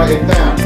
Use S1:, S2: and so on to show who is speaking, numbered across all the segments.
S1: write it down.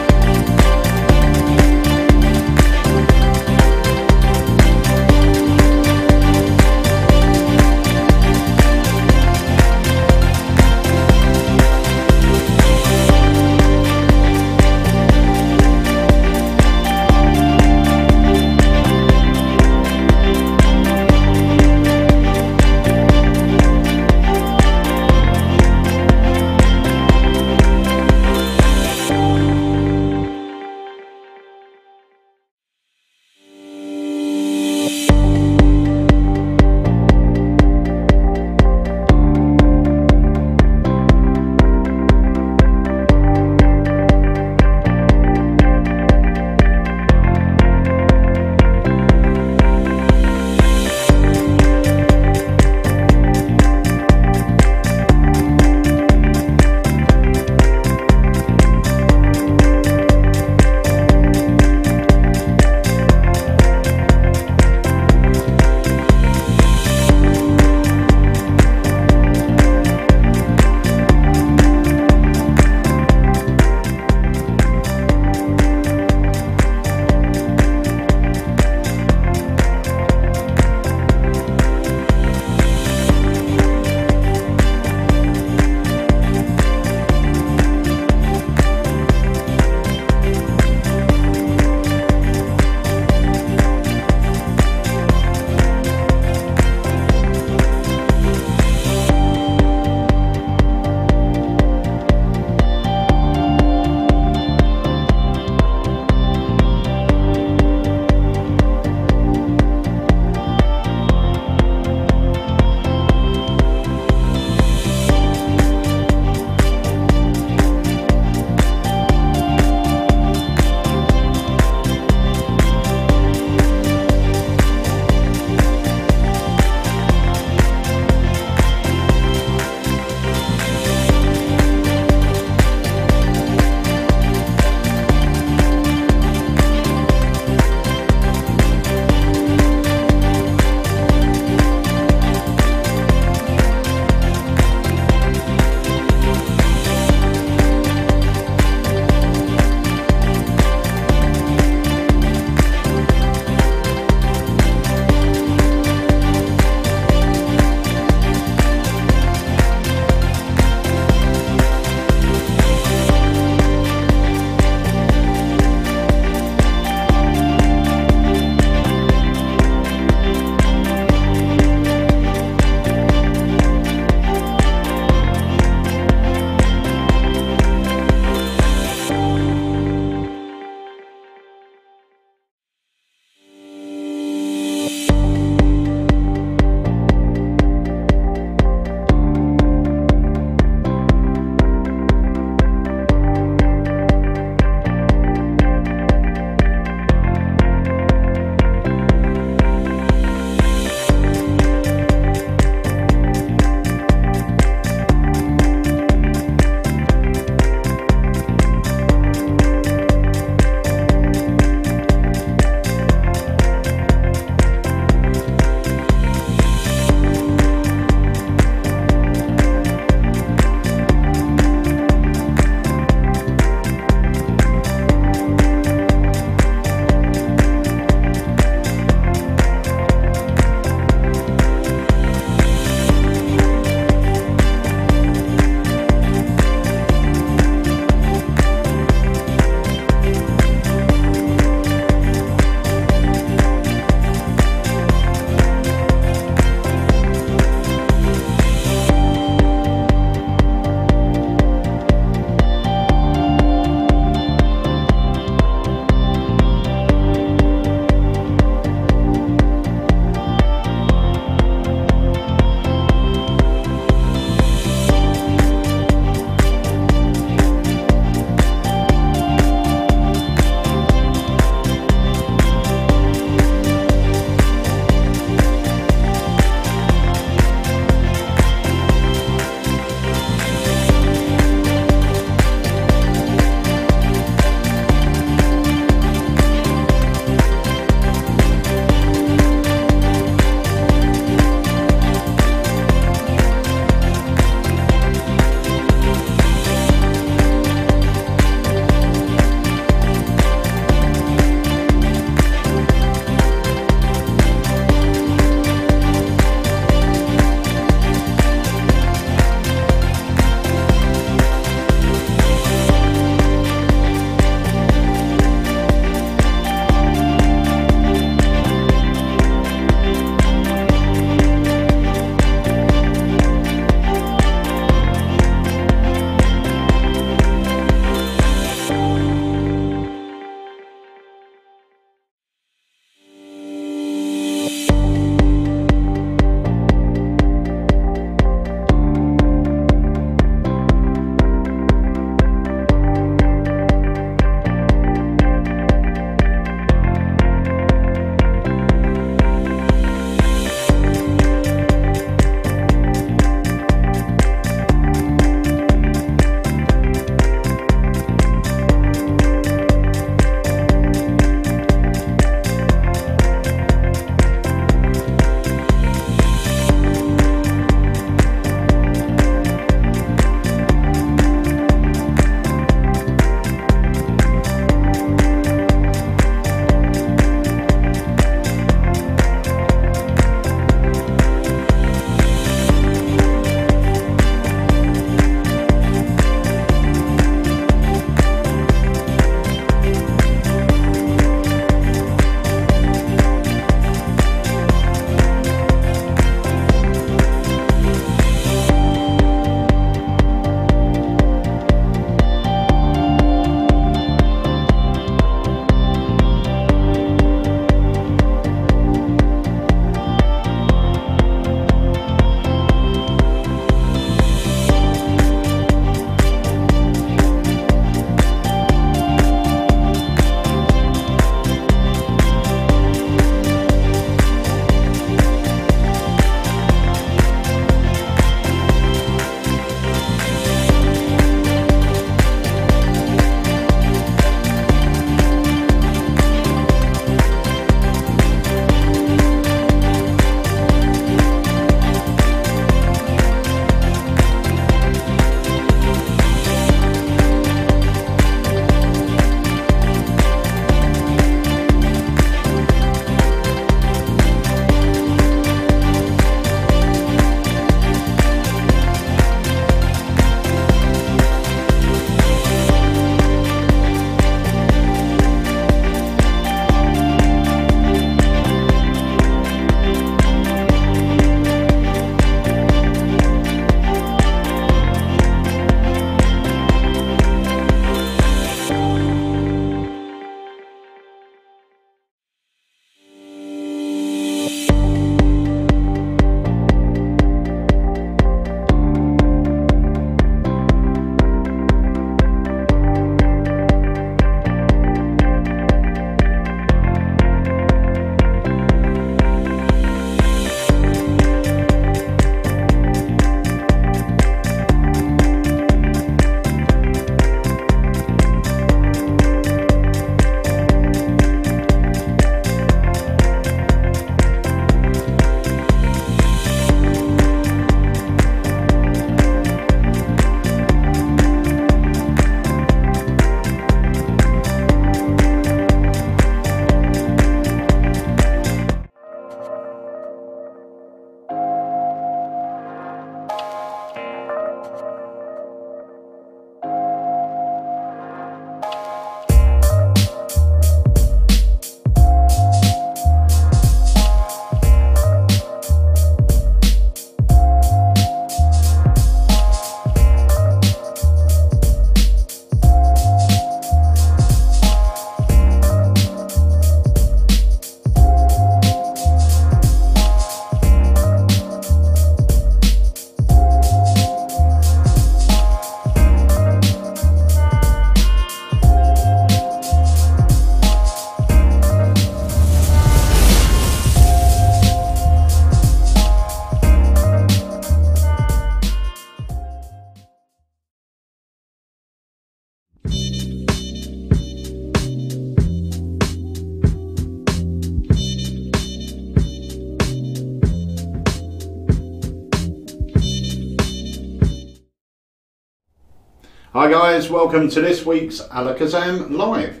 S1: Hi guys, welcome to this week's Alakazam Live.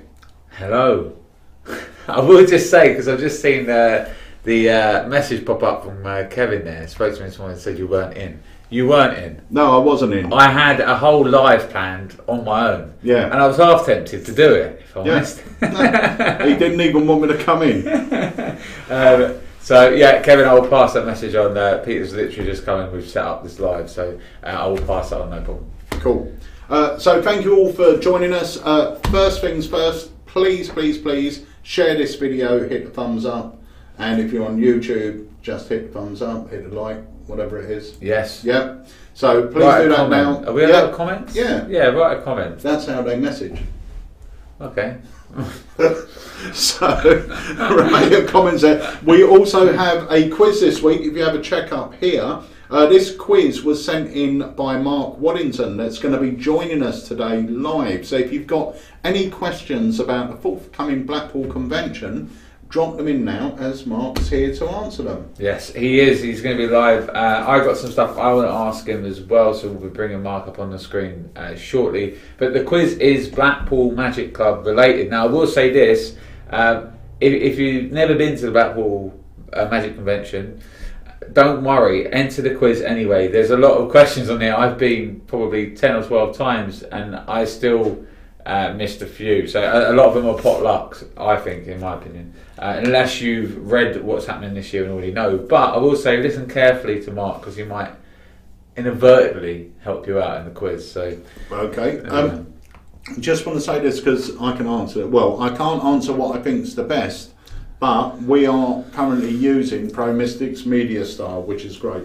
S2: Hello. I will just say, because I've just seen the message pop up from Kevin there. Spoke to me this morning and said you weren't in. You weren't in.
S1: No, I wasn't in.
S2: I had a whole live planned on my own.
S1: Yeah.
S2: And I was half tempted to do it, if I'm honest.
S1: No, he didn't even want me to come in.
S2: So yeah, Kevin, I will pass that message on. Peter's literally just come in. We've set up this live, so I will pass that on, no problem.
S1: Cool. So thank you all for joining us. First things first, please share this video, hit the thumbs up, and if you're on YouTube, just hit the thumbs up, hit the like, whatever it is.
S2: Yes.
S1: Yep. So please
S2: write
S1: do that
S2: comment.
S1: now.
S2: Are we allowed comments?
S1: Yeah.
S2: Yeah, write a comment.
S1: That's how they message.
S2: Okay.
S1: So remain your comments there. We also have a quiz this week. If you have a check up here, this quiz was sent in by Mark Waddington that's going to be joining us today live. So if you've got any questions about the forthcoming Blackpool Convention, drop them in now as Mark's here to answer them.
S2: Yes, he is. He's going to be live. I've got some stuff I want to ask him as well, so we'll be bringing Mark up on the screen shortly. But the quiz is Blackpool Magic Club related. Now, I will say this. If you've never been to the Blackpool Magic Convention, don't worry. Enter the quiz anyway. There's a lot of questions on there. I've been probably 10 or 12 times, and I still missed a few. So a lot of them are potlucks, I think, in my opinion. Unless you've read what's happening this year and already know. But I will say, listen carefully to Mark, because he might inadvertently help you out in the quiz. So
S1: okay. Just want to say this because I can answer it. Well, I can't answer what I think is the best, but we are currently using Pro Mystics Media Style, which is great.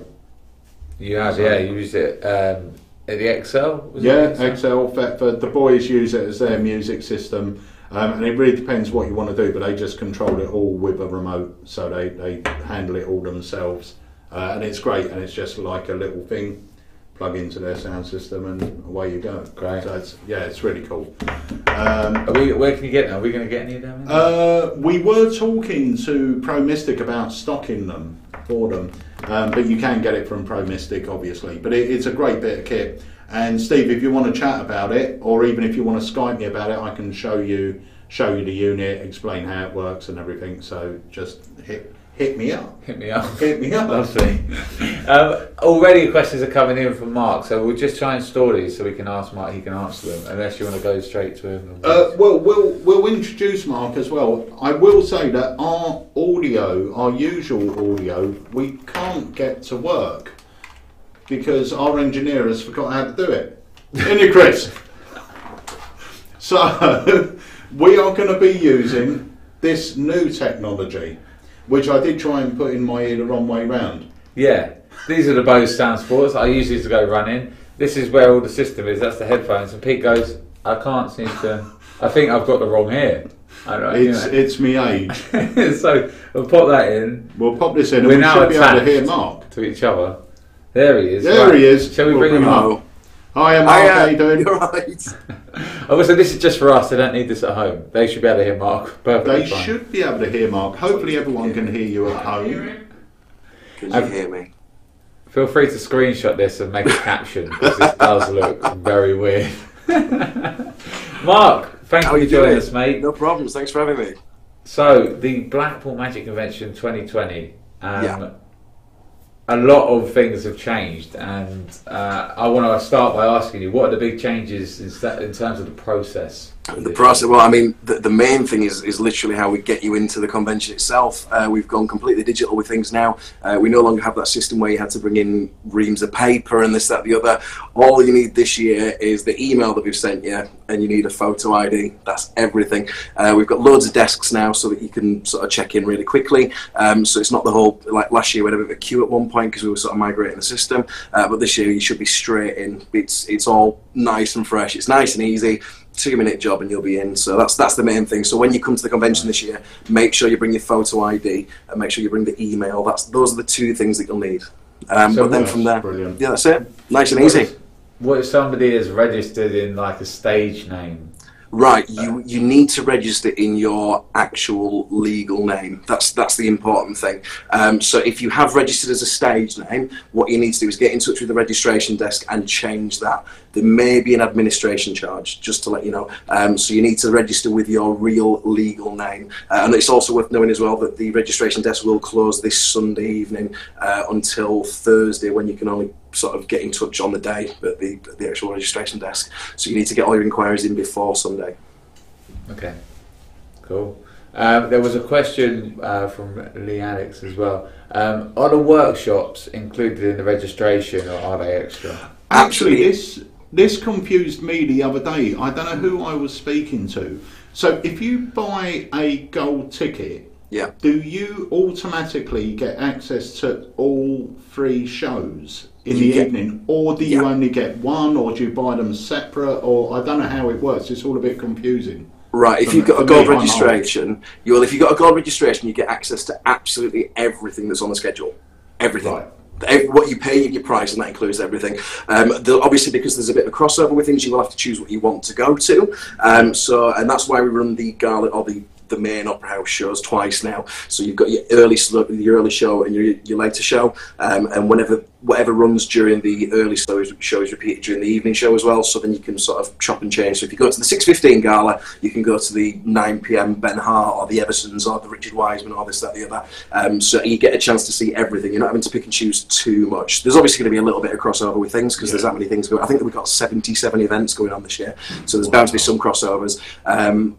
S2: You have, so, yeah, you used it at the Excel?
S1: Excel. The boys use it as their music system. And it really depends what you want to do, but they just control it all with a remote, so they handle it all themselves. And it's great, and it's just like a little thing, plug into their sound system, and away you go.
S2: Great.
S1: So it's really cool.
S2: Where can you get them? Are we going to get any of them?
S1: We were talking to Pro Mystic about stocking them for them, but you can get it from Pro Mystic, obviously. But it's a great bit of kit. And Steve, if you want to chat about it, or even if you want to Skype me about it, I can show you the unit, explain how it works and everything. So just hit me up.
S2: Hit me up.
S1: Hit me up.
S2: Lovely. Already questions are coming in from Mark, so we'll just try and store these so we can ask Mark. He can answer them, unless you want to go straight to him.
S1: Well, we'll introduce Mark as well. I will say that our audio, our usual audio, we can't get to work, because our engineer has forgotten how to do it. Isn't it, Chris? So we are going to be using this new technology, which I did try and put in my ear the wrong way round.
S2: Yeah, these are the Bose Sound Sports I use these to go running. This is where all the system is. That's the headphones. And Pete goes, I can't seem to. I think I've got the wrong ear.
S1: It's me age.
S2: So we'll pop that in.
S1: We'll pop this in, and we should be able to hear Mark
S2: to each other. There he is.
S1: There he is.
S2: Shall we bring him up?
S1: Hi, Mark. How you doing?
S3: You're right.
S2: So this is just for us. They don't need this at home. They should be able to hear Mark perfectly fine.
S1: They should be able to hear Mark. Hopefully everyone can hear you at home.
S3: Can you hear me?
S2: Feel free to screenshot this and make a caption, because this does look very weird. Mark, thank you for joining us, mate.
S3: No problems. Thanks for having me.
S2: So the Blackpool Magic Convention 2020. A lot of things have changed, and I want to start by asking you, what are the big changes in terms of the process?
S3: The process, well, I mean, the main thing is literally how we get you into the convention itself. We've gone completely digital with things now. We no longer have that system where you had to bring in reams of paper and this, that, the other. All you need this year is the email that we've sent you, and you need a photo ID. That's everything. We've got loads of desks now so that you can sort of check in really quickly. So it's not the whole, like last year we had a bit of a queue at one point because we were sort of migrating the system. But this year you should be straight in. It's all nice and fresh. It's nice and easy. 2-minute job and you'll be in. So that's the main thing. So when you come to the convention this year, make sure you bring your photo ID and make sure you bring the email. Those are the two things that you'll need. But then from there,
S1: brilliant.
S3: Yeah, that's it. Nice and easy.
S2: What if somebody is registered in like a stage name?
S3: Right, you need to register in your actual legal name. That's the important thing. So if you have registered as a stage name, what you need to do is get in touch with the registration desk and change that. There may be an administration charge, just to let you know. So you need to register with your real legal name. And it's also worth knowing as well that the registration desk will close this Sunday evening until Thursday, when you can only sort of get in touch on the day at the actual registration desk. So you need to get all your inquiries in before Sunday.
S2: Okay, cool. There was a question from Lee Alex as well. Are the workshops included in the registration, or are they extra?
S1: Actually, this confused me the other day. I don't know who I was speaking to. So if you buy a gold ticket,
S3: yeah,
S1: do you automatically get access to all 3 shows in the evening, or do you only get one, or do you buy them separate, or I don't know how it works. It's all a bit confusing.
S3: Right, if you've got a gold registration, if you've got a gold registration, you get access to absolutely everything that's on the schedule. Everything. Right. What you pay, your price, and that includes everything. Obviously, because there's a bit of a crossover with things, you will have to choose what you want to go to. And that's why we run the gala, or the main Opera House shows twice now. So you've got your early show and your later show, and whatever runs during the early show is repeated during the evening show as well. So then you can sort of chop and change. So if you go to the 6:15 gala, you can go to the 9 p.m. Ben Hart or the Eversons or the Richard Wiseman or this, that, the other. So you get a chance to see everything. You're not having to pick and choose too much. There's obviously going to be a little bit of crossover with things because there's that many things going. I think that we've got 77 events going on this year, so there's bound to be some crossovers.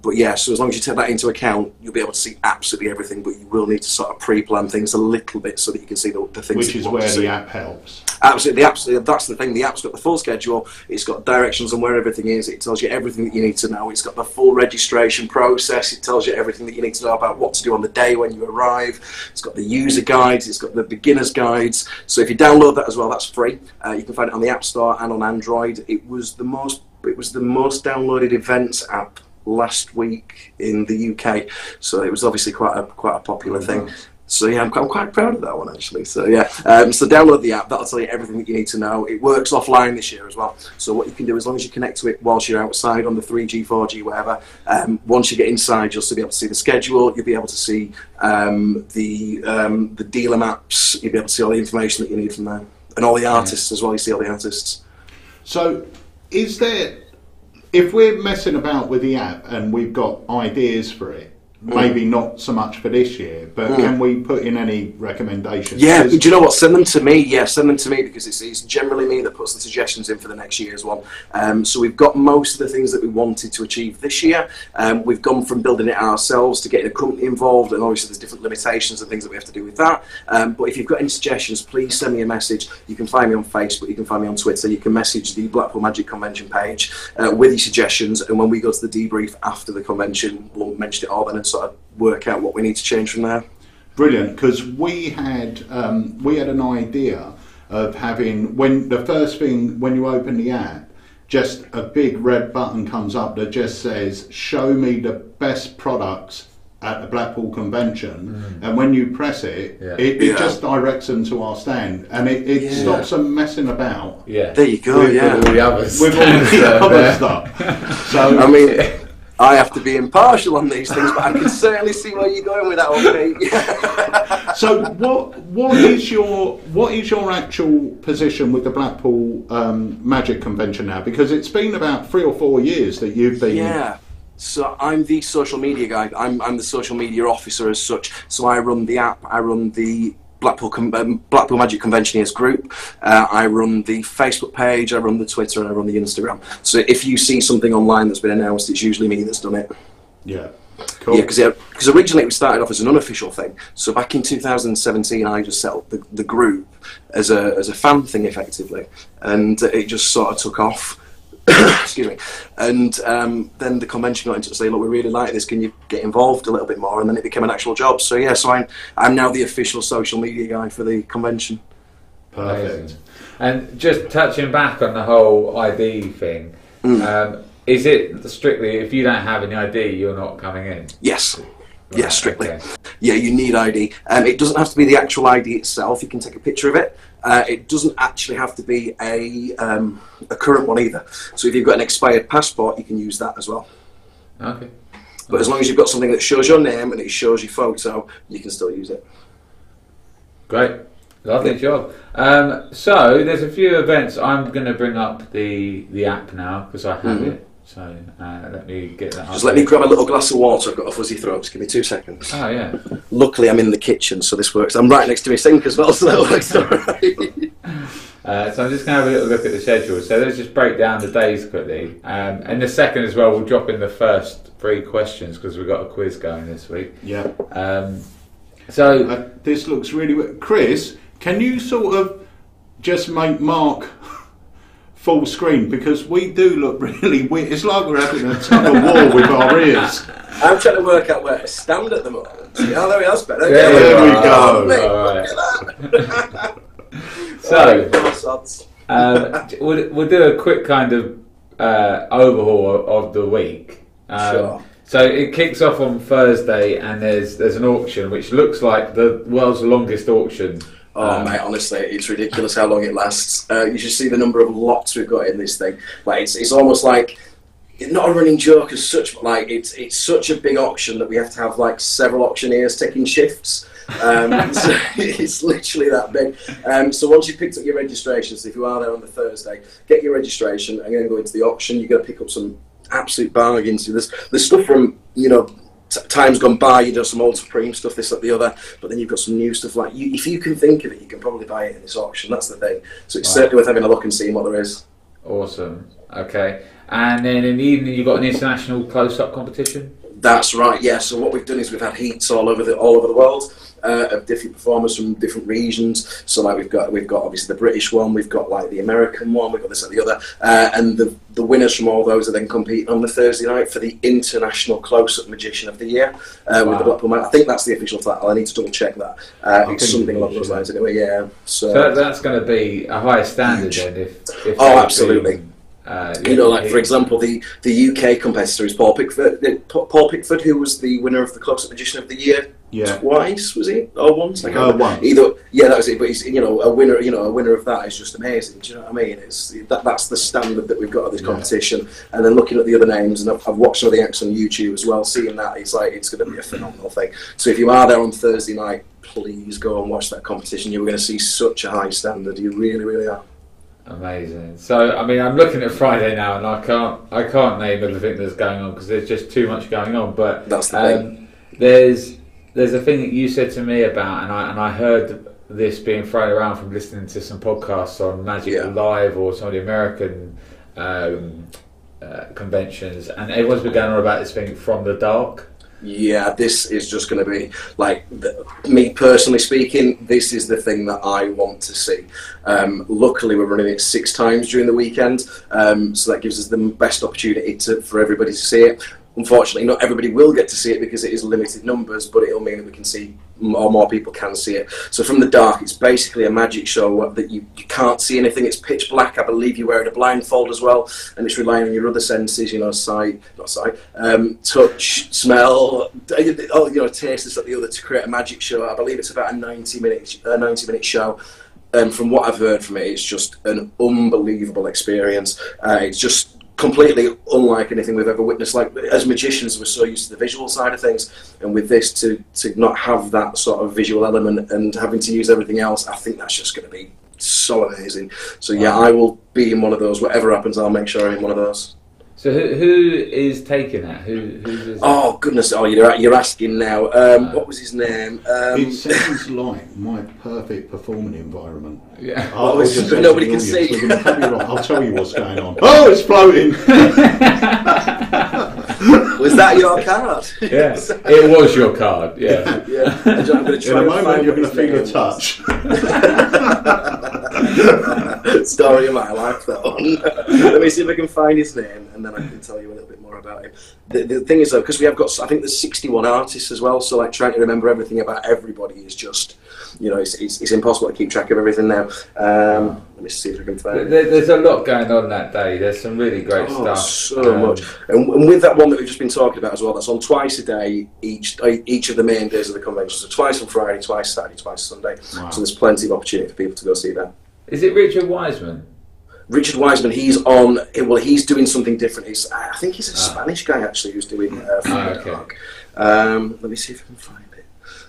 S3: But yeah, so as long as you take that into account, you'll be able to see absolutely everything. But you will need to sort of pre-plan things a little bit so that you can see the things.
S1: Which is where the app helps.
S3: Absolutely, that's the thing. The app's got the full schedule. It's got directions on where everything is. It tells you everything that you need to know. It's got the full registration process. It tells you everything that you need to know about what to do on the day when you arrive. It's got the user guides. It's got the beginner's guides. So if you download that as well, that's free. You can find it on the App Store and on Android. It was the most downloaded events app last week in the UK. So it was obviously quite a popular thing. So yeah, I'm quite proud of that one actually. So yeah, so download the app. That'll tell you everything that you need to know. It works offline this year as well. So what you can do, as long as you connect to it whilst you're outside on the 3G, 4G, whatever, once you get inside, you'll still be able to see the schedule. You'll be able to see the dealer maps. You'll be able to see all the information that you need from there, and all the artists as well. You see all the artists.
S1: So is there, if we're messing about with the app and we've got ideas for it, maybe not so much for this year, but can we put in any recommendations?
S3: Yeah, do you know what? Send them to me. Yeah, send them to me because it's generally me that puts the suggestions in for the next year's one. So we've got most of the things that we wanted to achieve this year. We've gone from building it ourselves to getting a company involved, and obviously there's different limitations and things that we have to do with that. But if you've got any suggestions, please send me a message. You can find me on Facebook, you can find me on Twitter, you can message the Blackpool Magic Convention page with your suggestions, and when we go to the debrief after the convention, we'll mention it all then and sort of work out what we need to change from there.
S1: Brilliant, because we had an idea of having, when you open the app, just a big red button comes up that just says show me the best products at the Blackpool Convention, and when you press it, it just directs them to our stand, and it stops them messing about.
S3: Yeah, there you go.
S2: With all the others,
S1: with all the other stuff. So
S3: I mean, I have to be impartial on these things, but I can certainly see where you're going with that one, Pete.
S1: So what is your actual position with the Blackpool Magic Convention now? Because it's been about 3 or 4 years that you've been.
S3: Yeah. So I'm the social media guy. I'm the social media officer as such. So I run the app. I run the Blackpool Magic Conventioneers group. I run the Facebook page, I run the Twitter, and I run the Instagram. So if you see something online that's been announced, it's usually me that's done it.
S1: Yeah, cool.
S3: Yeah, because originally we started off as an unofficial thing. So back in 2017, I just set up the group as a fan thing, effectively, and it just sort of took off. Excuse me. And then the convention got into say, look, we really like this, can you get involved a little bit more? And then it became an actual job. So yeah, so I'm now the official social media guy for the convention.
S1: Perfect.
S2: And just touching back on the whole ID thing, is it strictly, if you don't have any ID, you're not coming in?
S3: Yes. Right, yes, strictly.
S2: Okay.
S3: Yeah, you need ID. It doesn't have to be the actual ID itself. You can take a picture of it. It doesn't actually have to be a current one either. So if you've got an expired passport, you can use that as well.
S2: Okay.
S3: But as long as you've got something that shows your name and it shows your photo, you can still use it.
S2: Great. Lovely job. So there's a few events. I'm going to bring up the app now because I have it. So let me get that.
S3: Just let me grab a little glass of water. I've got a fuzzy throat. Just give me 2 seconds.
S2: Oh yeah.
S3: Luckily, I'm in the kitchen, so this works. I'm right next to my sink as well, so that works all right.
S2: So I'm just going to have a little look at the schedule. So let's just break down the days quickly. And the second as well, we'll drop in the first 3 questions because we've got a quiz going this week.
S1: Yeah.
S2: So
S1: this looks really weird. Chris, can you sort of just make Mark full screen, because we do look really weird. It's like we're having a tug of war with our ears.
S3: I'm trying to work out where to stand at the moment. Oh, there we are. Better.
S1: There we go.
S2: All right. So we'll do a quick kind of overhaul of the week.
S3: Sure.
S2: So it kicks off on Thursday, and there's an auction which looks like the world's longest auction.
S3: Oh mate, honestly, it's ridiculous how long it lasts. You should see the number of lots we've got in this thing. Like it's almost like not a running joke as such, but like it's such a big auction that we have to have like several auctioneers taking shifts. So it's literally that big. So once you've picked up your registrations, if you are there on the Thursday, get your registration and then go into the auction. You're going to pick up some absolute bargains. There's stuff from times gone by, some old Supreme stuff, this, that, the other, but then you've got some new stuff. Like if you can think of it, you can probably buy it in this auction. That's the thing. So it's certainly worth having a look and seeing what there is.
S2: Awesome. Okay. And then in the evening, you've got an international close-up competition.
S3: That's right. Yeah. So what we've done is we've had heats all over the world. Of different performers from different regions. So like we've got obviously the British one, we've got like the American one, we've got this and the other, and the winners from all those are then competing on the Thursday night for the International Close-Up Magician of the Year with the Blackpool Man. I think that's the official title. I need to double check that. It's something along those lines anyway. Yeah. So
S2: that's going to be a higher standard then. If
S3: absolutely. Like for example, the UK competitor is Paul Pickford. Paul Pickford, who was the winner of the Close-Up Magician of the Year.
S1: Yeah.
S3: Twice, was he? Or once? I can't remember.
S1: Once.
S3: Either, yeah, that was it. But he's, a winner. A winner of that is just amazing. Do you know what I mean? That's the standard that we've got at this competition. And then looking at the other names, and I've watched some of the acts on YouTube as well. Seeing that, it's going to be a phenomenal thing. So if you are there on Thursday night, please go and watch that competition. You're going to see such a high standard. You really, really are.
S2: Amazing. So I mean, I'm looking at Friday now, and I can't name everything that's going on because there's just too much going on. But
S3: that's the thing.
S2: There's a thing that you said to me about, and I heard this being thrown around from listening to some podcasts on Magic Live or some of the American conventions, and everyone's been going on about this thing from the dark.
S3: Yeah, this is just going to be, like, me personally speaking, this is the thing that I want to see. Luckily, we're running it 6 times during the weekend, so that gives us the best opportunity for everybody to see it. Unfortunately, not everybody will get to see it because it is limited numbers, but it'll mean that we can see, or more people can see it. So from the dark, it's basically a magic show that you can't see anything. It's pitch black. I believe you're wearing a blindfold as well, and it's relying on your other senses, touch, smell, taste, this, that, the other, to create a magic show. I believe it's about a 90-minute show. And from what I've heard from it, it's just an unbelievable experience. It's just completely unlike anything we've ever witnessed. Like, as magicians, we're so used to the visual side of things, and with this, to not have that sort of visual element and having to use everything else, I think that's just going to be so amazing. So yeah, I will be in one of those. Whatever happens, I'll make sure I'm in one of those.
S2: So who is taking that? Who's
S3: oh goodness! Oh, you're asking now. What was his name?
S1: It sounds like my perfect performing environment.
S2: Yeah.
S3: Nobody can see.
S1: I'll tell you what's going on. Oh, it's floating.
S3: Was that your card?
S2: Yeah, it was your card. Yeah.
S3: Yeah. I'm going to try.
S1: In a moment, you're going to feel a touch.
S3: Story of my life, that one. Let me see if I can find his name, and then I can tell you a little bit more about him. The thing is, though, because we have got, I think there's 61 artists as well, so like trying to remember everything about everybody is just, it's impossible to keep track of everything now. Let me see if I can find it.
S2: There's a lot going on that day. There's some really great stuff.
S3: So much. And with that one that we've just been talking about as well, that's on twice a day, each of the main days of the convention. So twice on Friday, twice Saturday, twice Sunday. Wow. So there's plenty of opportunity for people to go see that.
S2: Is it Richard Wiseman?
S3: Richard Wiseman, he's on. Well, he's doing something different. I think he's a Spanish guy actually who's doing.
S2: Okay.
S3: Let me see if I can find it.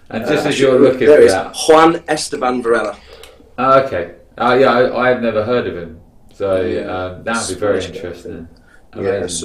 S2: And just as you're looking
S3: there
S2: for
S3: is
S2: that,
S3: Juan Esteban Varela.
S2: Okay. Yeah, I have never heard of him, so that would be very interesting.
S3: Yes,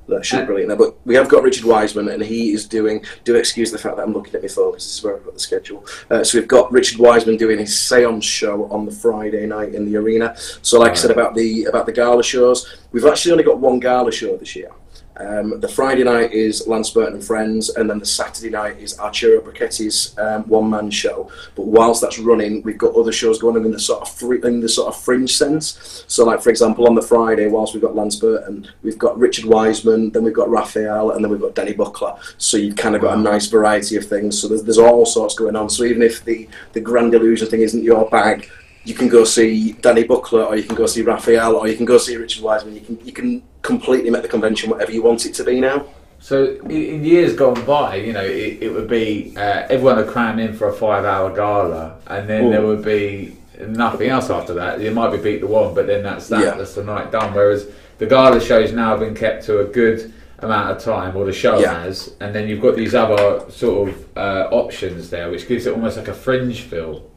S3: that should be brilliant. Now, but we have got Richard Wiseman, and he is doing. Do excuse the fact that I'm looking at my phone because this is where I've got the schedule. So we've got Richard Wiseman doing his séance show on the Friday night in the arena. So, like I said about the gala shows, we've actually only got one gala show this year. The Friday night is Lance Burton and Friends, and then the Saturday night is Arturo Bracchetti's one-man show. But whilst that's running, we've got other shows going on in the sort of fringe sense. So, like for example, on the Friday, whilst we've got Lance Burton, we've got Richard Wiseman, then we've got Raphael, and then we've got Danny Buckler. So you've kind of got a nice variety of things. So there's all sorts going on. So even if the Grand Illusion thing isn't your bag, you can go see Danny Buckler, or you can go see Raphael, or you can go see Richard Wiseman. You can completely make the convention whatever you want it to be now.
S2: So in years gone by, you know, it would be everyone would cram in for a 5-hour gala, and then there would be nothing else after that. It might be beat the one, but then that's that. Yeah. That's the night done. Whereas the gala shows now have been kept to a good amount of time, or the show has, and then you've got these other sort of options there, which gives it almost like a fringe feel.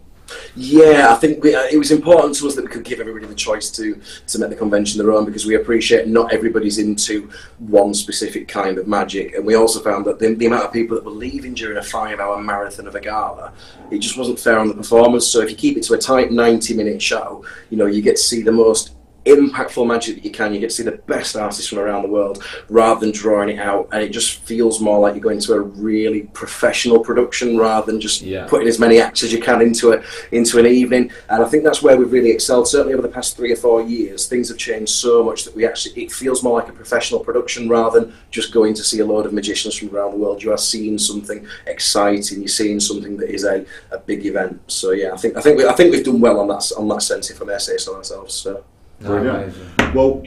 S3: Yeah, I think it was important to us that we could give everybody the choice to make the convention their own, because we appreciate not everybody's into one specific kind of magic, and we also found that the amount of people that were leaving during a 5-hour marathon of a gala, it just wasn't fair on the performers. So if you keep it to a tight 90-minute show, you know, you get to see the most impactful magic that you can. You get to see the best artists from around the world rather than drawing it out, and it just feels more like you're going to a really professional production rather than just putting as many acts as you can into an evening. And I think that's where we've really excelled. Certainly over the past 3 or 4 years, things have changed so much that it feels more like a professional production rather than just going to see a load of magicians from around the world. You are seeing something exciting. You're seeing something that is a big event. So yeah, I think we've done well on that sense, if I may say so ourselves. So.
S1: Well,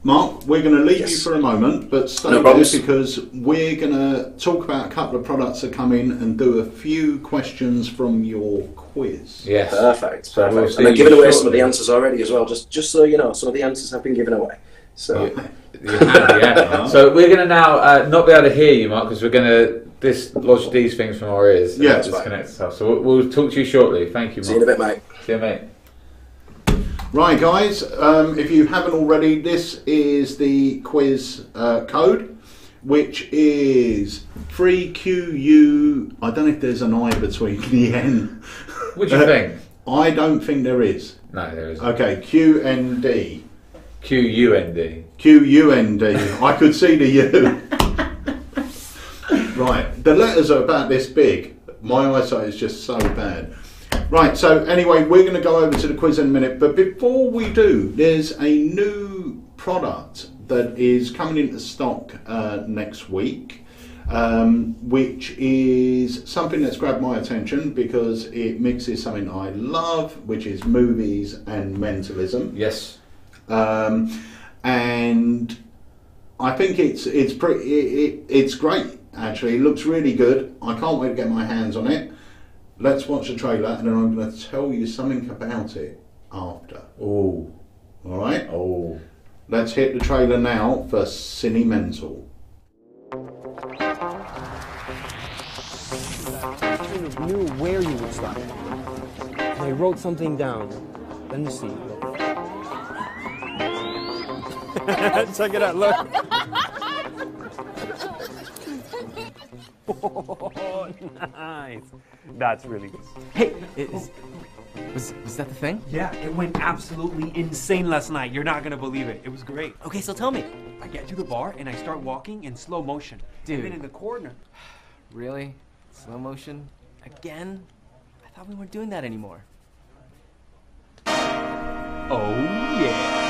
S1: Mark, we're going to leave you for a moment, but stay there because we're going to talk about a couple of products that come in and do a few questions from your quiz.
S2: Yes,
S3: perfect. And I've given away some of the answers already as well. Just so you know, some of the answers have been given away. So,
S2: So we're going to now not be able to hear you, Mark, because we're going to dislodge these things from our ears.
S1: Yeah,
S2: disconnect stuff. So we'll talk to you shortly. Thank you, Mark.
S3: See you in a bit, mate.
S2: See you, mate.
S1: Right, guys, if you haven't already, this is the quiz code, which is 3QU. I don't know if there's an I between the N.
S2: What do you think?
S1: I don't think there is.
S2: No, there isn't.
S1: Okay, QND.
S2: QUND.
S1: QUND. I could see the U. Right, the letters are about this big. My eyesight is just so bad. Right, so anyway, we're going to go over to the quiz in a minute, but before we do, there's a new product that is coming into stock next week, which is something that's grabbed my attention because it mixes something I love, which is movies and mentalism.
S2: Yes.
S1: And I think it's great, actually. It looks really good. I can't wait to get my hands on it. Let's watch the trailer, and then I'm going to tell you something about it after.
S2: Oh.
S1: All right?
S2: Oh.
S1: Let's hit the trailer now for Cinemental.
S4: I knew where you would stop. And I wrote something down. Let me see. Check it out, look. Oh, nice. That's really good.
S5: Hey, was that the thing?
S6: Yeah, it went absolutely insane last night. You're not gonna believe it. It was great.
S5: Okay, so tell me.
S6: I get to the bar and I start walking in slow motion.
S5: Dude.
S6: And then in the corner.
S5: Really? Slow motion? Again? I thought we weren't doing that anymore.
S6: Oh, yeah.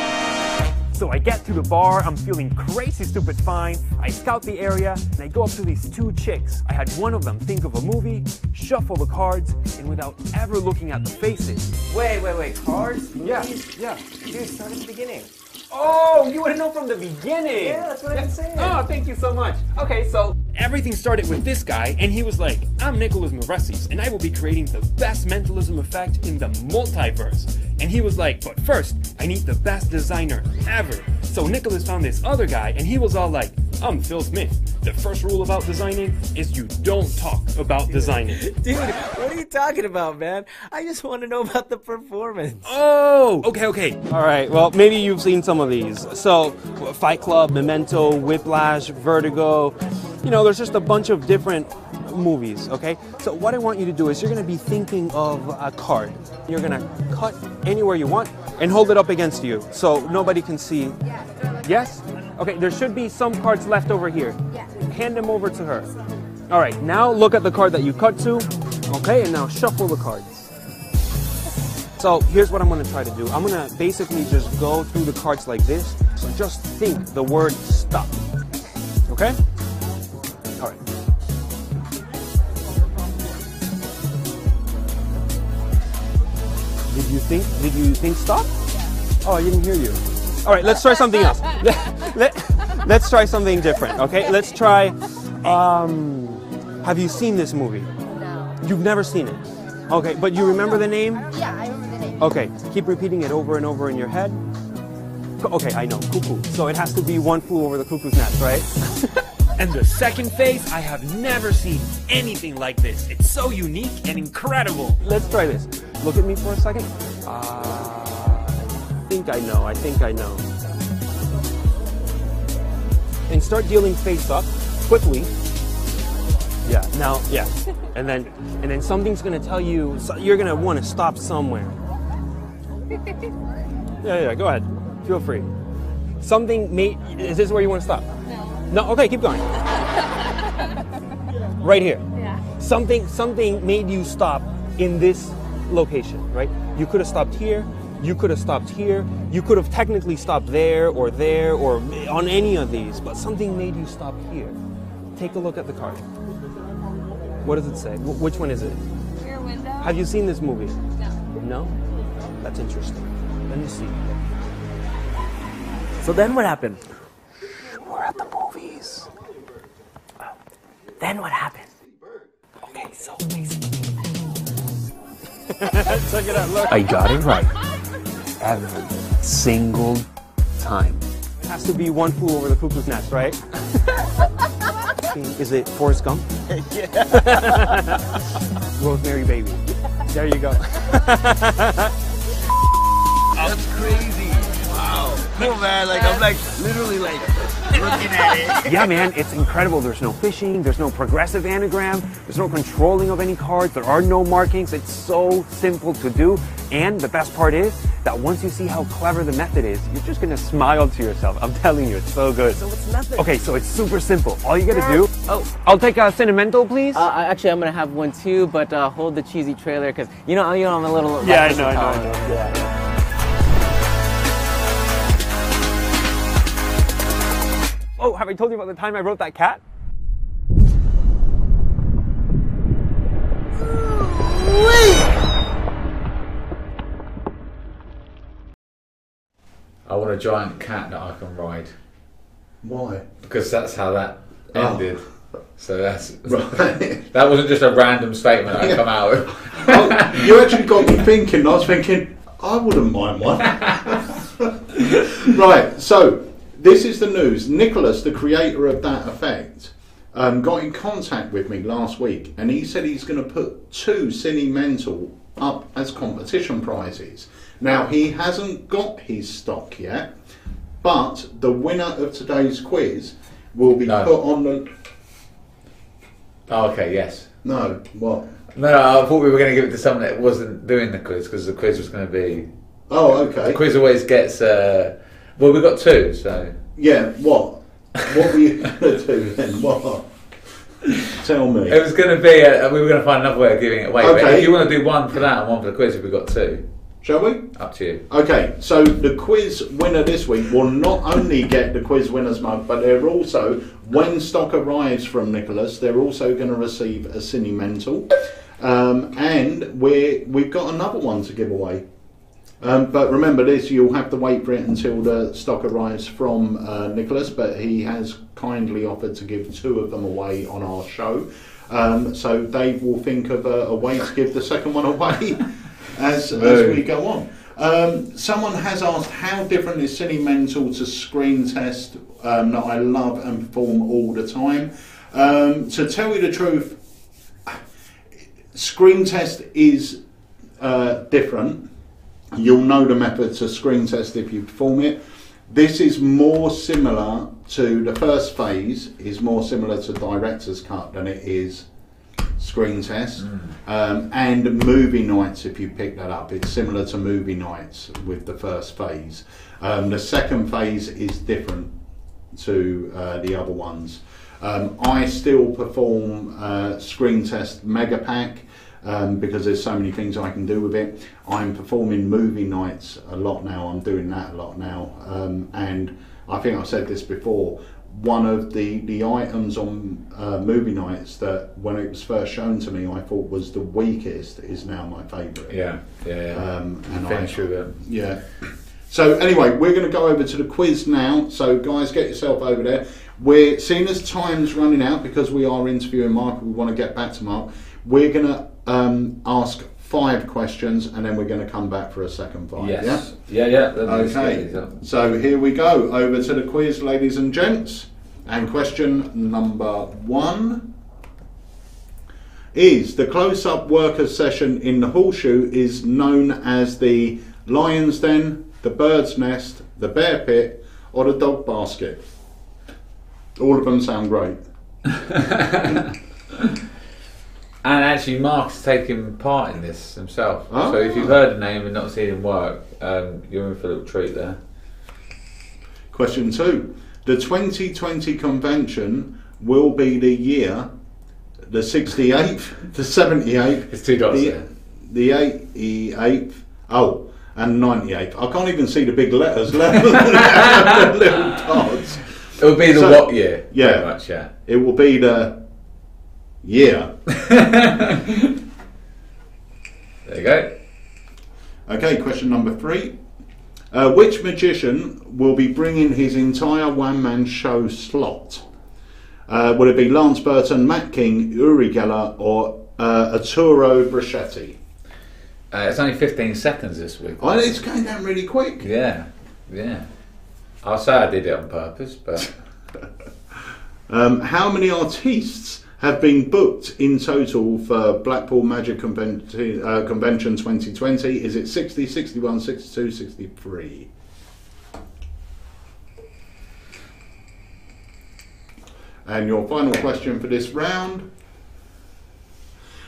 S6: So I get to the bar, I'm feeling crazy stupid fine. I scout the area, and I go up to these 2 chicks. I had one of them think of a movie, shuffle the cards, and without ever looking at the faces.
S5: Wait. Cards?
S6: Movies? Yeah.
S5: Dude, start at the beginning.
S6: Oh, you want to know from the beginning?
S5: Yeah, that's what I've been saying.
S6: Oh, thank you so much. Okay, so everything started with this guy, and he was like, I'm Nicholas Maresis, and I will be creating the best mentalism effect in the multiverse. And he was like, but first, I need the best designer ever. So Nicholas found this other guy, and he was all like, I'm Phil Smith. The first rule about designing is you don't talk about designing.
S5: Dude, what are you talking about, man? I just want to know about the performance.
S6: Oh, okay. All right, well, maybe you've seen some of these. So, Fight Club, Memento, Whiplash, Vertigo. You know, there's just a bunch of different movies, okay? So what I want you to do is you're gonna be thinking of a card. You're gonna cut anywhere you want and hold it up against you so nobody can see. Yes? Okay, there should be some cards left over here. Hand them over to her. All right, now look at the card that you cut to. Okay, and now shuffle the cards. So here's what I'm gonna try to do. I'm gonna basically just go through the cards like this. So just think the word stop. Okay? All right. Did you think stop? Oh, I didn't hear you. All right, let's try something else. Let's try something different, okay? Let's try, have you seen this movie?
S7: No.
S6: You've never seen it? Okay, but you remember the name?
S7: Yeah, I remember the name.
S6: Okay, keep repeating it over and over in your head. Okay, I know, cuckoo. So it has to be One Flew Over the Cuckoo's Nest, right? And the second phase, I have never seen anything like this. It's so unique and incredible. Let's try this. Look at me for a second. I think I know. And start dealing face up quickly. Yeah, now, yeah. And then something's gonna tell you, you're gonna wanna stop somewhere. Yeah, go ahead. Feel free. Is this where you wanna stop? No, okay, keep going. Right here.
S7: Yeah.
S6: Something made you stop in this location, right? You could have stopped here, you could have stopped here, you could have technically stopped there or on any of these, but something made you stop here. Take a look at the card. What does it say? Which one is it?
S7: Rear Window.
S6: Have you seen this movie?
S7: No.
S6: No? That's interesting. Let me see.
S5: So then what happened?
S6: We're at the movies.
S5: Then what happened?
S6: Okay, so basically. Check it out, look.
S4: I got it right. Every single time.
S6: It has to be One Flew Over the Cuckoo's Nest, right? Is it Forrest Gump? Yeah. Rosemary Baby. There you go.
S5: That's crazy. Wow. Cool, man. Like, I'm like, literally like, looking at it.
S6: Yeah, man, it's incredible. There's no fishing, there's no progressive anagram, there's no controlling of any cards, there are no markings. It's so simple to do. And the best part is that once you see how clever the method is, you're just gonna smile to yourself. I'm telling you, it's so good.
S5: So it's nothing.
S6: Okay, so it's super simple. All you gotta do, I'll take a sentimental, please.
S5: Actually, I'm gonna have one too, but hold the cheesy trailer, because you know, I'm a little.
S6: Yeah, I know. Yeah. Oh, have I told you about the time I wrote that cat?
S2: I want a giant cat that I can ride.
S1: Why?
S2: Because that's how that ended. So that's
S1: Right.
S2: that wasn't just a random statement I come out with.
S1: Oh, you actually got me thinking. I was thinking, I wouldn't mind one. Right, so this is the news. Nicholas, the creator of that effect, got in contact with me last week, and he said he's going to put 2 Cine Mental up as competition prizes. Now, he hasn't got his stock yet, but the winner of today's quiz will be put on the...
S2: Oh, okay, yes.
S1: No, what?
S2: No, I thought we were going to give it to someone that wasn't doing the quiz, because the quiz was going to be...
S1: Oh, okay.
S2: The quiz always gets... well, we've got 2, so...
S1: Yeah, what? What were you going to do then? What? Tell me.
S2: It was going to be... we were going to find another way of giving it away.
S1: Okay.
S2: But if you want to do one for that and one for the quiz, we've got 2.
S1: Shall we?
S2: Up to you.
S1: Okay, so the quiz winner this week will not only get the quiz winner's mug, but they're also, when stock arrives from Nicholas, they're also going to receive a Cine Mental. And we've got another one to give away. But remember this, you'll have to wait for it until the stock arrives from Nicholas, but he has kindly offered to give 2 of them away on our show. So Dave will think of a way to give the second one away as we go on. Someone has asked, how different is Cine Mental to Screen Test that I love and perform all the time? To tell you the truth, Screen Test is different. You'll know the method to Screen Test if you perform it. This is more similar to, the first phase is more similar to Director's Cut than it is Screen Test. And Movie Nights, if you pick that up, it's similar to Movie Nights with the first phase. The second phase is different to the other ones. I still perform Screen Test Mega Pack because there's so many things I can do with it. I'm performing Movie Nights a lot now, I'm doing that a lot now, and I think I've said this before, one of the items on Movie Nights that when it was first shown to me I thought was the weakest is now my favourite.
S2: Yeah.
S1: And yeah. So anyway, we're going to go over to the quiz now, so guys, get yourself over there. We're seeing as time's running out because we are interviewing Mark, we want to get back to Mark. We're going to ask 5 questions and then we're going to come back for a second 5.
S2: Yes.
S1: Yeah. Okay. So here we go, over to the quiz, ladies and gents. And question number 1 is, the close-up worker session in the Horseshoe is known as the Lion's Den, the Bird's Nest, the Bear Pit, or the Dog Basket. All of them sound great.
S2: And actually, Mark's taking part in this himself.
S1: Oh.
S2: So if you've heard the name and not seen him work, you're in for a little treat there.
S1: Question 2. The 2020 convention will be the year, the 68th, the 78th,
S2: It's 2 dots there.
S1: the 88th, and 98th. I can't even see the big letters, let alone the little dots.
S2: It will be the what year?
S1: Yeah.
S2: Pretty much, yeah.
S1: It will be the year.
S2: There you go.
S1: Okay, question number 3. Which magician will be bringing his entire one-man show slot? Would it be Lance Burton, Matt King, Uri Geller, or Arturo Brachetti?
S2: It's only 15 seconds this week.
S1: Oh, it's going down really quick.
S2: Yeah. I'll say I did it on purpose, but...
S1: How many artists have been booked in total for Blackpool Magic Convention 2020? Is it 60, 61, 62, 63? And your final question for this round.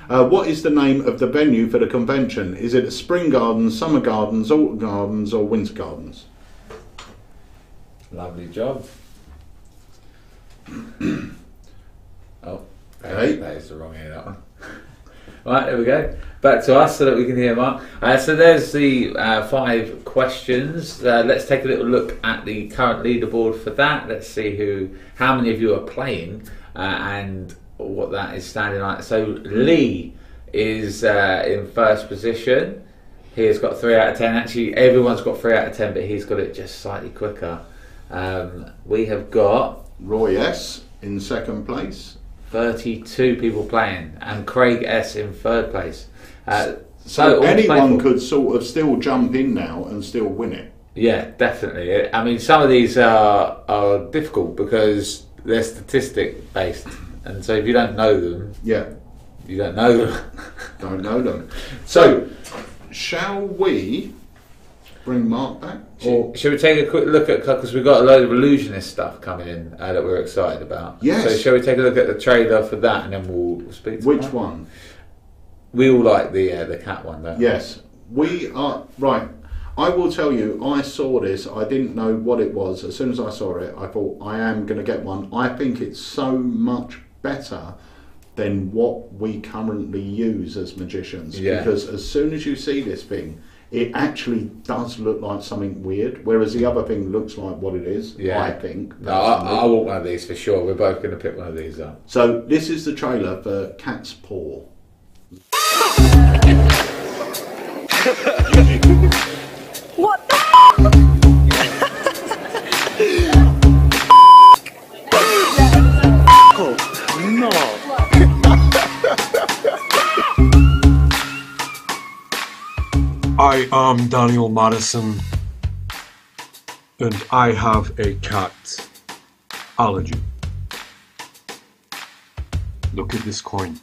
S1: What is the name of the venue for the convention? Is it Spring Gardens, Summer Gardens, Autumn Gardens, or Winter Gardens?
S2: Lovely job. Oh,
S1: Okay.
S2: that is the wrong ear, that one. Right, there we go. Back to us so that we can hear Mark. So there's the 5 questions. Let's take a little look at the current leaderboard for that. Let's see how many of you are playing and what that is standing like. So Lee is in first position. He has got 3 out of 10. Actually, everyone's got 3 out of 10, but he's got it just slightly quicker. We have got
S1: Roy S in second place.
S2: 32 people playing, and Craig S in third place.
S1: So
S2: all
S1: anyone
S2: playful.
S1: could sort of still jump in now and still win it.
S2: Yeah, definitely. I mean, some of these are difficult because they're statistic based, and so if you don't know them,
S1: Yeah,
S2: you don't know them.
S1: don't know them. So, shall we bring Mark back? Or
S2: Shall we take a quick look at, because we've got a load of illusionist stuff coming in that we're excited about.
S1: Yes.
S2: So shall we take a look at the trailer for that, and then we'll speak to
S1: which
S2: Mark?
S1: one?
S2: We all like the cat one, don't we?
S1: Yes, we are right. I will tell you, I saw this. I didn't know what it was. As soon as I saw it, I thought I am going to get one. I think it's so much better than what we currently use as magicians.
S2: Yeah.
S1: Because as soon as you see this thing, it actually does look like something weird, whereas the other thing looks like what it is.
S2: Yeah.
S1: I think.
S2: No, I want one of these for sure. We're both going to pick one of these up.
S1: So this is the trailer for Cat's Paw.
S8: I am Daniel Madison, and I have a cat allergy. Look at this coin.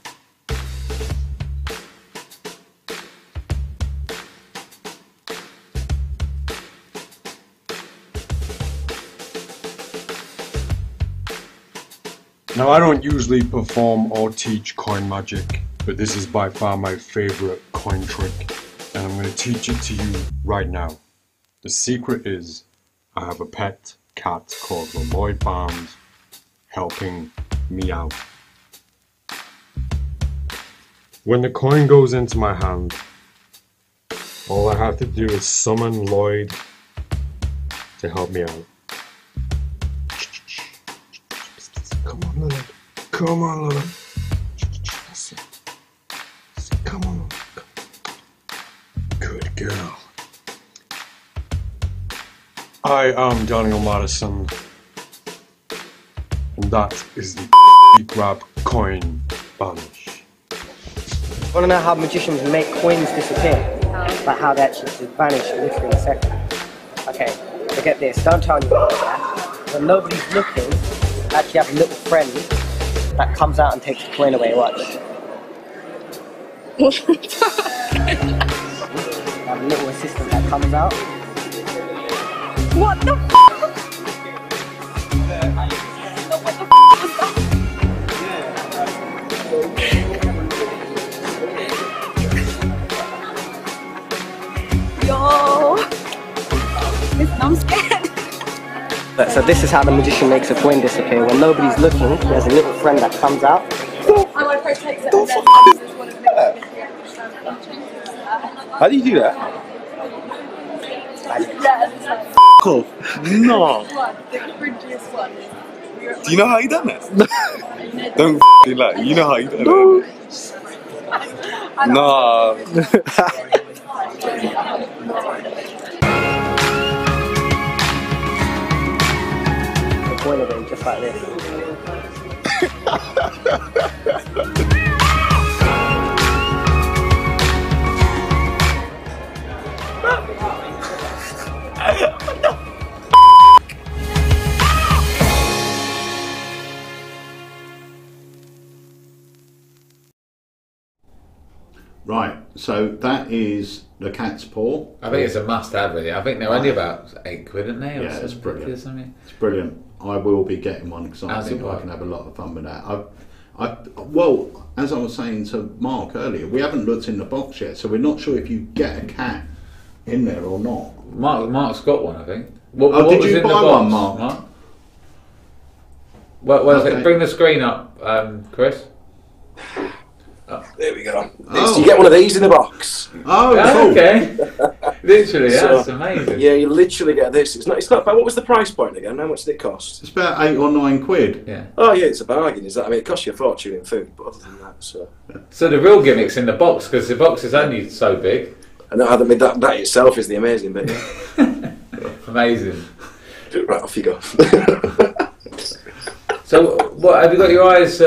S8: Now, I don't usually perform or teach coin magic, but this is by far my favorite coin trick, and I'm going to teach it to you right now. The secret is, I have a pet cat called Lloyd Barnes helping me out. When the coin goes into my hand, all I have to do is summon Lloyd to help me out. Come on, Lloyd. Come on, Lloyd. Come on. Good girl. I am Daniel Madison, and that is the grab coin banish.
S9: Want to know how magicians make coins disappear? Like how they actually just vanish literally in a second. Okay, so get this, don't tell anyone. When nobody's looking, I actually have a little friend that comes out and takes the coin away. Watch. I have a little assistant that comes out.
S7: What the f***? What the f*** was that? Yo! I'm scared.
S9: So this is how the magician makes a coin disappear. When nobody's looking, there's a little friend that comes out.
S10: How do you do that? Cool. No. Do you know how you done it? Don't lie. You know how you done it. No.
S9: The coin away just like this.
S1: Right, so that is the cat's paw.
S2: I think it's a must-have, really. I think they're only about £8, aren't they?
S1: Yeah, it's brilliant.
S2: Or something.
S1: It's brilliant. I will be getting one because I think I can have a lot of fun with that. Well, as I was saying to Mark earlier, we haven't looked in the box yet, so we're not sure if you get a cat in there or not.
S2: Mark's got one, I think. What
S1: did
S2: was
S1: you
S2: in the
S1: buy
S2: box,
S1: one, Mark?
S2: Well,
S1: Okay.
S2: bring the screen up, Chris.
S3: There we go. You get one of these in the box.
S1: Oh,
S2: cool. Okay. Literally, that's amazing.
S3: Yeah, you literally get this. It's not bad. What was the price point again? How much did it cost?
S1: It's about £8 or £9.
S2: Yeah.
S3: Oh yeah, it's a bargain. Is that? I mean, it costs you a fortune in food, but other than that, so.
S2: So the real gimmick's in the box because the box is only so big.
S3: And that itself is the amazing bit. Yeah.
S2: Amazing.
S3: Right, off you go.
S2: So, what have you got your eyes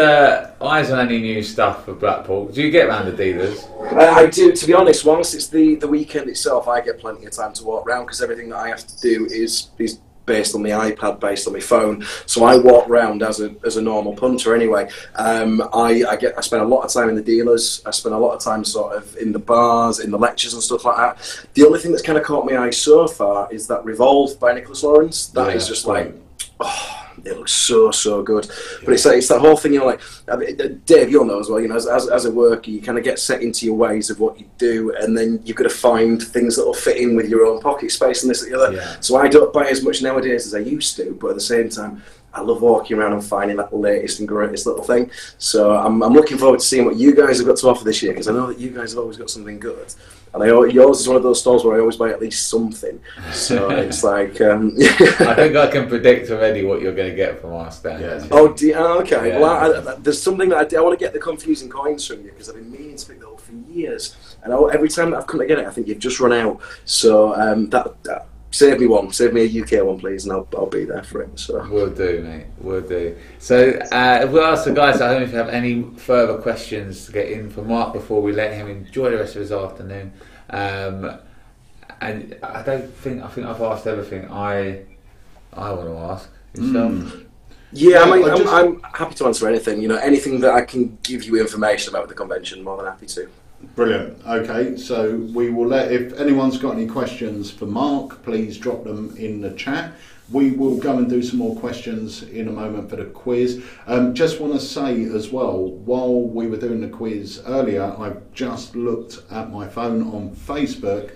S2: on any new stuff for Blackpool? Do you get round the dealers?
S3: I do. To be honest, once it's the weekend itself, I get plenty of time to walk around because everything that I have to do is based on the iPad, based on my phone. So I walk around as a normal punter anyway. I spend a lot of time in the dealers. I spend a lot of time sort of in the bars, in the lectures and stuff like that. The only thing that's kind of caught my eye so far is that Revolve by Nicholas Lawrence. That is just like, oh, it looks so good. But it's that whole thing, you know, like Dave, you'll know as well, you know, as a worker, you kind of get set into your ways of what you do, and then you've got to find things that will fit in with your own pocket space and this and the other. Yeah. So I don't buy as much nowadays as I used to, but at the same time, I love walking around and finding that latest and greatest little thing. So I'm looking forward to seeing what you guys have got to offer this year, because I know that you guys have always got something good. And yours is one of those stalls where I always buy at least something. So it's like...
S2: I think I can predict already what you're going to get from our stand.
S3: Yeah. Oh, okay.
S2: Yeah.
S3: Well, there's something that I want to get the confusing coins from you, because I've been meaning to pick that up for years. And every time that I've come to get it, I think you've just run out. So that save me one. Save me a UK one, please, and I'll be there for it. So
S2: Will do, mate. Will do. So we'll ask the guys at home if you have any further questions to get in for Mark before we let him enjoy the rest of his afternoon. And I think I've asked everything I want to ask. Yourself?
S3: Yeah, I'm happy to answer anything. You know, anything that I can give you information about the convention, more than happy to.
S1: Brilliant. Okay, so we will if anyone's got any questions for Mark, please drop them in the chat. We will go and do some more questions in a moment for the quiz. Just want to say as well, while we were doing the quiz earlier, I've just looked at my phone on Facebook,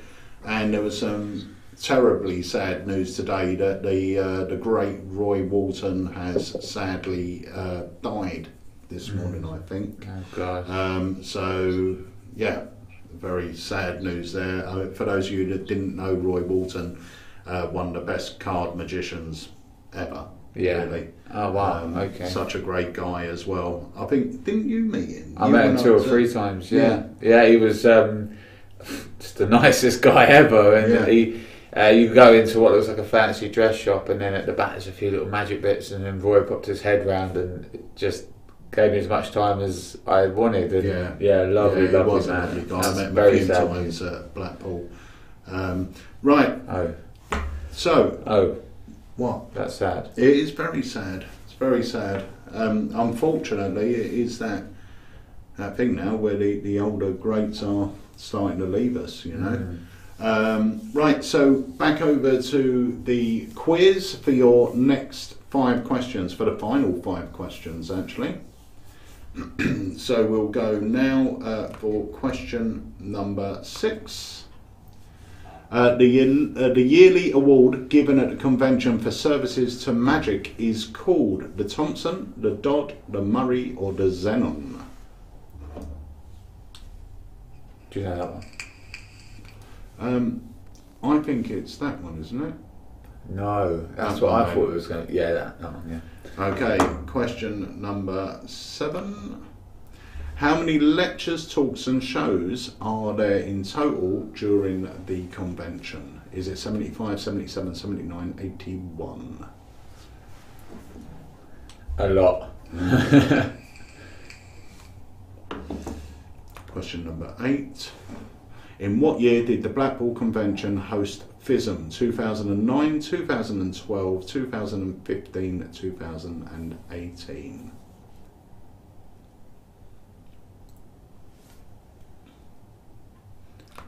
S1: and there was some terribly sad news today that the great Roy Walton has sadly died this morning, I think.
S2: Oh God.
S1: So yeah, very sad news there. For those of you that didn't know, Roy Walton, one of the best card magicians ever.
S2: Yeah.
S1: Really.
S2: Oh wow. Okay.
S1: Such a great guy as well. I think, didn't you meet him?
S2: I met him 2 or 3 times. Yeah. He was just the nicest guy ever, and he. You go into what looks like a fancy dress shop, and then at the back there's a few little magic bits, and then Roy popped his head round and just gave me as much time as I wanted. And lovely
S1: he was
S2: man.
S1: a lovely guy. I met him a
S2: very
S1: few
S2: sad
S1: times at Blackpool. Right.
S2: Oh.
S1: So.
S2: Oh.
S1: What?
S2: That's sad.
S1: It is very sad. It's very sad. Unfortunately, it is that thing now where the older greats are starting to leave us, you know. Right, so back over to the quiz for your next 5 questions, for the final 5 questions actually. So we'll go now for question number 6. The yearly award given at the convention for services to magic is called the Thompson, the Dodd, the Murray, or the Xenon.
S2: Do you know that one?
S1: I think it's that one, isn't it?
S2: No, that's what I thought it was going to. Yeah, that one, yeah.
S1: Okay, question number 7. How many lectures, talks and shows are there in total during the convention? Is it 75, 77, 79, 81?
S2: A lot.
S1: Question number 8. In what year did the Blackpool Convention host FISM? 2009, 2012, 2015, 2018?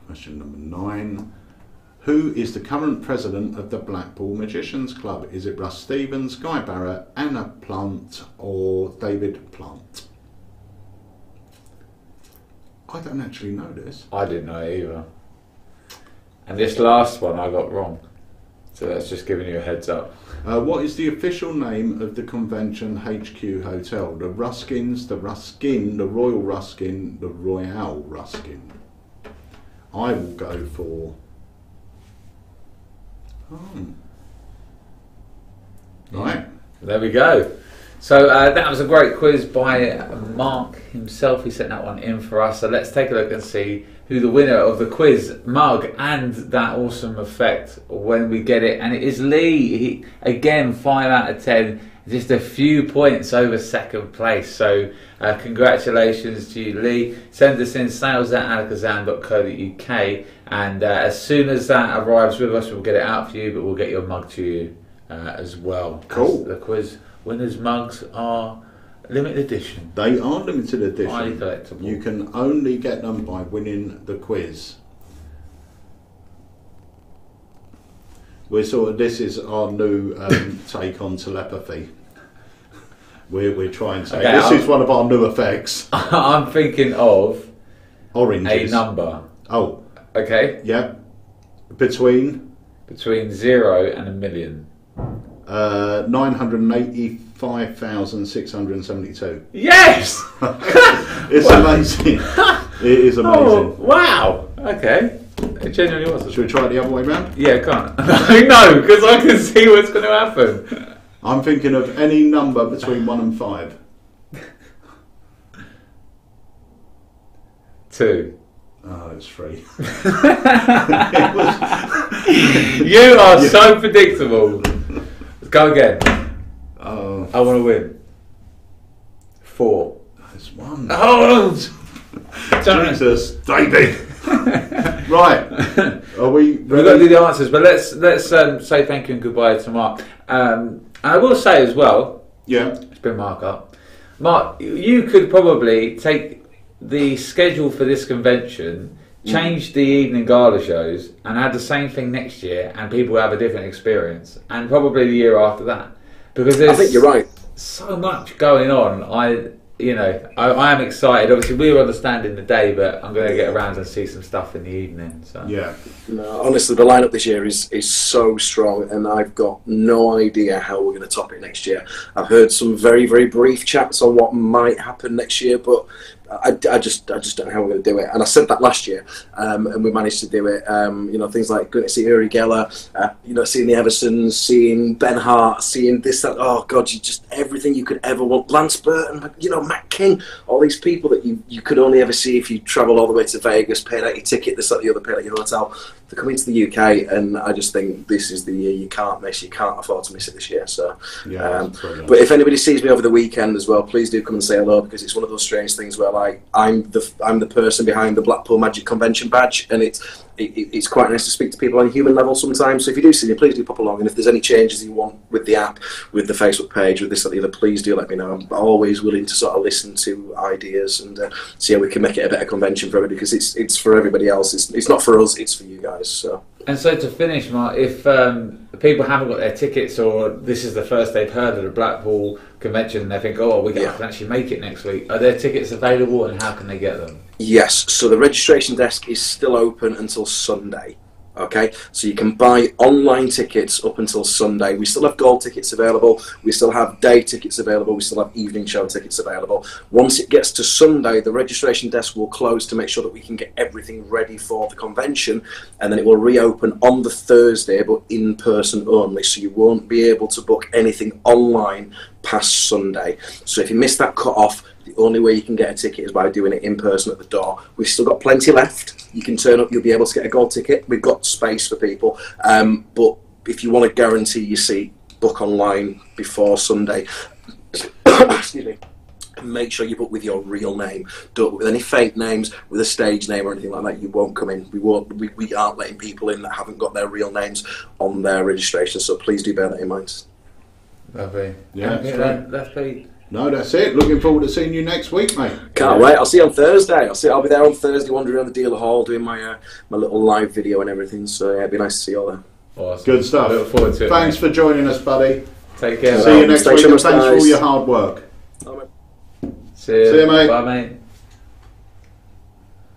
S1: Question number 9. Who is the current president of the Blackpool Magicians Club? Is it Russ Stevens, Guy Barrett, Anna Plant, or David Plant? I don't actually know this.
S2: I didn't know it either. And this last one I got wrong. So that's just giving you a heads up.
S1: What is the official name of the convention HQ hotel? The Ruskins, the Ruskin, the Royal Ruskin, the Royale Ruskin? I will go for... Right.
S2: There we go. So that was a great quiz by Mark himself. He sent that one in for us. So let's take a look and see who the winner of the quiz mug and that awesome effect when we get it. And it is Lee. He, again, 5 out of 10. Just a few points over second place. So congratulations to you, Lee. Send us in sales@alakazam.co.uk, and as soon as that arrives with us, we'll get it out for you, but we'll get your mug to you as well.
S1: Cool.
S2: The quiz winners' mugs are limited edition.
S1: They are limited edition.
S2: Highly collectible.
S1: You can only get them by winning the quiz. We're this is our new take on telepathy. We're trying to.
S2: Okay,
S1: this is one of our new effects.
S2: I'm thinking of
S1: oranges.
S2: A number.
S1: Oh.
S2: Okay.
S1: Yeah. Between
S2: 0 and 1 million.
S1: 985,672.
S2: Yes.
S1: It's amazing. It is amazing.
S2: Oh, wow. Okay. It genuinely was.
S1: Should we try it the other way round?
S2: Yeah, can't. No, because I can see what's going to happen.
S1: I'm thinking of any number between 1 and 5.
S2: 2.
S1: Oh, it's 3.
S2: You are so predictable. Let's go again.
S1: Oh,
S2: I want to win. 4.
S1: It's 1.
S2: Oh,
S1: Jesus, David. Right. Are we
S2: We've got to do the answers, but let's say thank you and goodbye to Mark. And I will say as well, let's bring Mark up. Mark, you could probably take the schedule for this convention, change the evening gala shows, and add the same thing next year, and people will have a different experience, and probably the year after that. Because
S3: I think you're right.
S2: So much going on. I am excited. Obviously, we were understanding the day, but I'm going to get around and see some stuff in the evening. So
S3: No, honestly, the lineup this year is so strong, and I've got no idea how we're going to top it next year. I've heard some very, very brief chats on what might happen next year, but I just don't know how we're going to do it. And I said that last year, and we managed to do it. Things like going to see Uri Geller, seeing the Eversons, seeing Ben Hart, seeing this, that. Oh God, just everything you could ever want. Lance Burton, Matt King, all these people that you could only ever see if you travelled all the way to Vegas, paid out your ticket, this, that, the other, paid out your hotel. They're coming to the UK, and I just think this is the year you can't miss. You can't afford to miss it this year. So, but if anybody sees me over the weekend as well, please do come and say hello, because it's one of those strange things where I'm the person behind the Blackpool Magic Convention badge, and it's quite nice to speak to people on a human level sometimes. So if you do see me, please do pop along, and if there's any changes you want with the app, with the Facebook page, with this or the other, please do let me know. I'm always willing to sort of listen to ideas and see how we can make it a better convention for everybody, because it's for everybody else. It's not for us, it's for you guys. So.
S2: And so to finish, Mark, if people haven't got their tickets, or this is the first they've heard of the Blackpool convention, and they think, we can actually make it next week, are there tickets available, and how can they get them?
S3: Yes, so the registration desk is still open until Sunday. Okay, so you can buy online tickets up until Sunday. We still have gold tickets available, we still have day tickets available, we still have evening show tickets available. Once it gets to Sunday, the registration desk will close to make sure that we can get everything ready for the convention, and then it will reopen on the Thursday, but in person only, so you won't be able to book anything online past Sunday. So if you miss that cut off, the only way you can get a ticket is by doing it in person at the door. We've still got plenty left. You can turn up, you'll be able to get a gold ticket. We've got space for people. But if you want to guarantee your seat, book online before Sunday. Excuse me. Make sure you book with your real name. Don't book with any fake names, with a stage name or anything like that. You won't come in. We aren't letting people in that haven't got their real names on their registration. So please do bear that in mind.
S2: Lovely.
S1: Yeah,
S2: that's great.
S1: No, that's it. Looking forward to seeing you next week, mate.
S3: Can't wait. I'll see you on Thursday. I'll be there on Thursday, wandering around the dealer hall, doing my little live video and everything. So it'd be nice to see you all there.
S2: Awesome.
S1: Good stuff.
S2: Look forward to it.
S1: Thanks for joining us, buddy.
S2: Take care.
S1: See you next week. And
S3: Thanks
S1: thanks for all your hard work.
S2: See you.
S1: See you, mate.
S2: Bye, mate.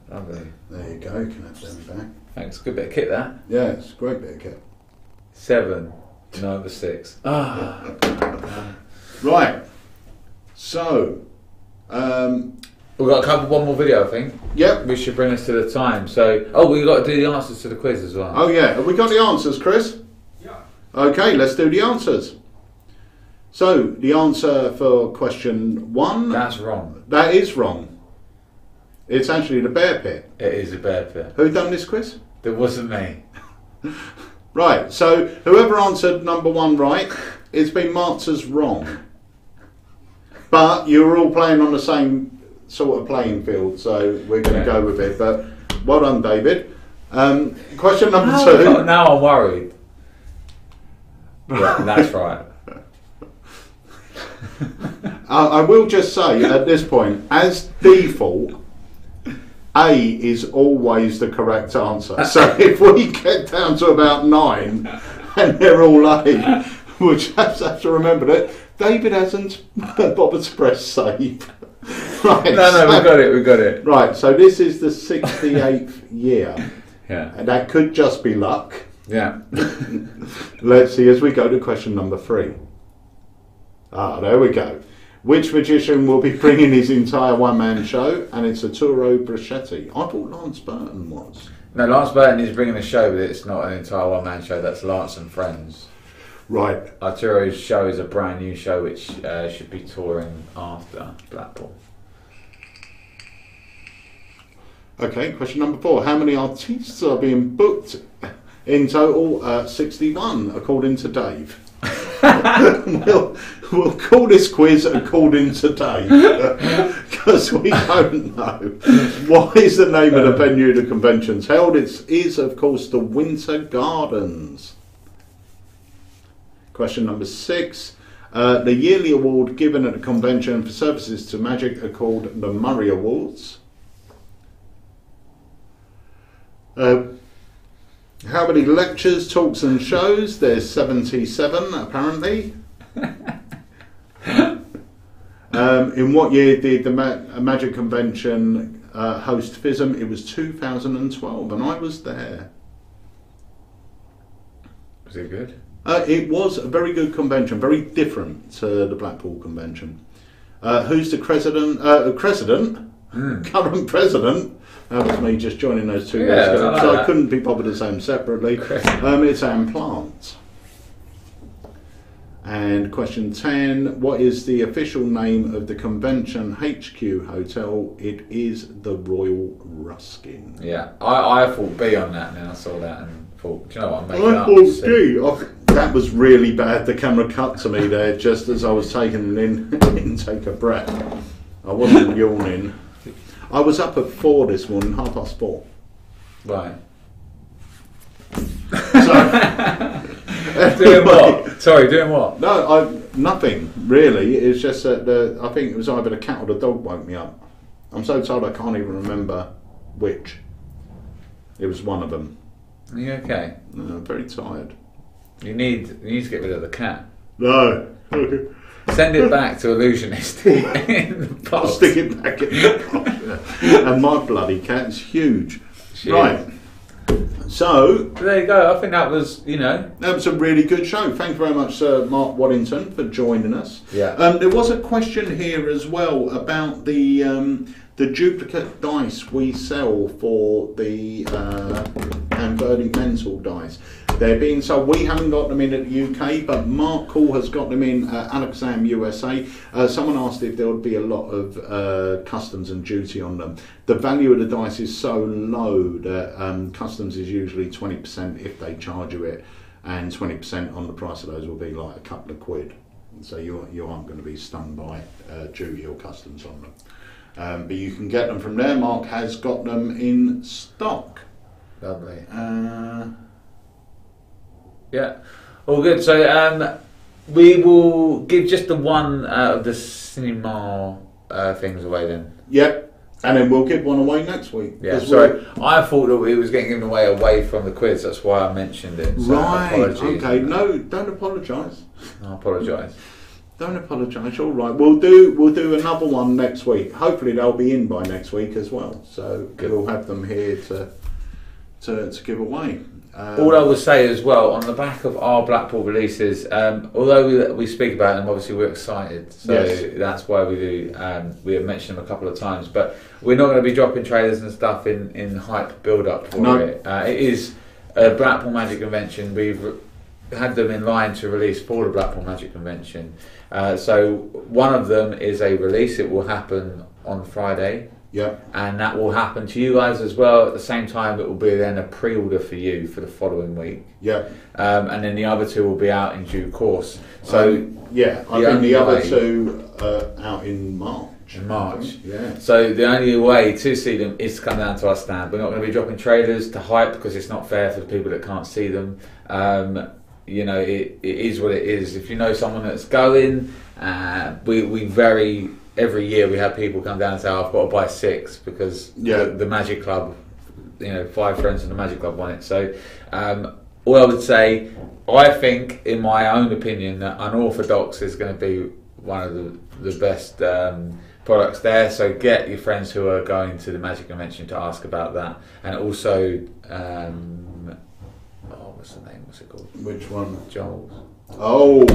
S2: Lovely.
S1: There you go. You can have them back.
S2: Thanks. Good bit of kit, that.
S1: Yeah, it's a great bit of kit.
S2: 7, number 6.
S1: Right. So,
S2: we've got one more video, I think.
S1: Yep.
S2: We should bring us to the time. So, we've got to do the answers to the quiz as well.
S1: Oh yeah, have we got the answers, Chris? Yeah. Okay, let's do the answers. So, the answer for question 1.
S2: That's wrong.
S1: That is wrong. It's actually the bear pit.
S2: It is a bear pit.
S1: Who done this quiz?
S2: That wasn't me.
S1: Right, so whoever answered number 1 right, it's been marked as wrong. But you were all playing on the same sort of playing field, so we're going to go with it. But well done, David. Question number 2.
S2: Now I'm worried. Yeah, that's right.
S1: I will just say at this point, as default, A is always the correct answer. So if we get down to about 9 and they're all A, we'll just have to remember that David hasn't bothered to press save. Right,
S2: no, we got it.
S1: Right, so this is the 68th year.
S2: Yeah.
S1: And that could just be luck.
S2: Yeah.
S1: Let's see as we go to question number 3. There we go. Which magician will be bringing his entire one-man show? And it's Arturo Brachetti. I thought Lance Burton was.
S2: No, Lance Burton is bringing a show, but it's not an entire one-man show. That's Lance and Friends.
S1: Right.
S2: Arturo's show is a brand new show which should be touring after Blackpool.
S1: Okay, question number 4. How many artists are being booked in total? 61, according to Dave. we'll call this quiz according to Dave, because we don't know. What is the name of the venue the convention's held? It is, of course, the Winter Gardens. Question number 6. The yearly award given at the convention for services to Magic are called the Murray Awards. How many lectures, talks and shows? There's 77 apparently. In what year did the Magic Convention host FISM? It was 2012 and I was there.
S2: Was it good?
S1: It was a very good convention, very different to the Blackpool Convention. Who's the president? Current president. That was me just joining those two guys. So I couldn't be bothered to say them separately. It's Anne Plant. And question 10. What is the official name of the convention HQ hotel? It is the Royal Ruskin.
S2: Yeah, I thought B on that, and then I saw that and thought, do you know what, I'm making
S1: I
S2: up.
S1: thought D. That was really bad. The camera cut to me there just as I was taking an intake of breath. I wasn't yawning. I was up at 4 this morning, 4:30.
S2: Right.
S1: So,
S2: doing what? Sorry, doing what?
S1: No, nothing really. It's just that I think it was either the cat or the dog woke me up. I'm so tired I can't even remember which. It was one of them.
S2: Are you okay?
S1: No, I'm very tired.
S2: You need to get rid of the cat.
S1: No.
S2: Send it back to Illusionist in the box.
S1: I'll stick it back in the box. And my bloody cat's huge. Right. So
S2: there you go. I think that was,
S1: that was a really good show. Thank you very much, Sir Mark Waddington, for joining us.
S2: Yeah.
S1: There was a question here as well about the duplicate dice we sell for the Amberley Mental dice. They're being sold. We haven't got them in at the UK, but Mark Call has got them in Alakazam, USA. Someone asked if there would be a lot of customs and duty on them. The value of the dice is so low that customs is usually 20% if they charge you it, and 20% on the price of those will be like a couple of quid. So you aren't going to be stung by duty or customs on them. But you can get them from there. Mark has got them in stock.
S2: Lovely. Yeah, all good. So we will give just the one of the cinema things away then.
S1: Yep, and then we'll give one away next week.
S2: Yeah, sorry. I thought that it was getting given away from the quiz. That's why I mentioned it. So
S1: right.
S2: Apologies.
S1: Okay. No, don't apologise.
S2: I apologise.
S1: Don't apologise. All right. We'll do another one next week. Hopefully they'll be in by next week as well. So good. We'll have them here to give away.
S2: All I will say as well, on the back of our Blackpool releases, although we speak about them, obviously we're excited, so yes. That's why we do. We have mentioned them a couple of times, but we're not going to be dropping trailers and stuff in hype build-up for it. It is a Blackpool Magic Convention. We've had them in line to release for the Blackpool Magic Convention. So one of them is a release. It will happen on Friday.
S1: Yeah.
S2: And that will happen to you guys as well. At the same time, it will be then a pre-order for you for the following week.
S1: Yeah.
S2: And then the other two will be out in due course. So
S1: I think the other two are out in March.
S2: In March.
S1: Yeah.
S2: So the only way to see them is to come down to our stand. We're not going to be dropping trailers to hype because it's not fair for the people that can't see them. It is what it is. If you know someone that's going, every year we have people come down and say, I've got to buy 6 because the Magic Club, 5 friends in the Magic Club want it. So all I would say, I think, in my own opinion, that Unorthodox is going to be one of the best products there. So get your friends who are going to the Magic Convention to ask about that. And also, what's the name? What's it called?
S1: Which one?
S2: Joel's.
S1: Oh,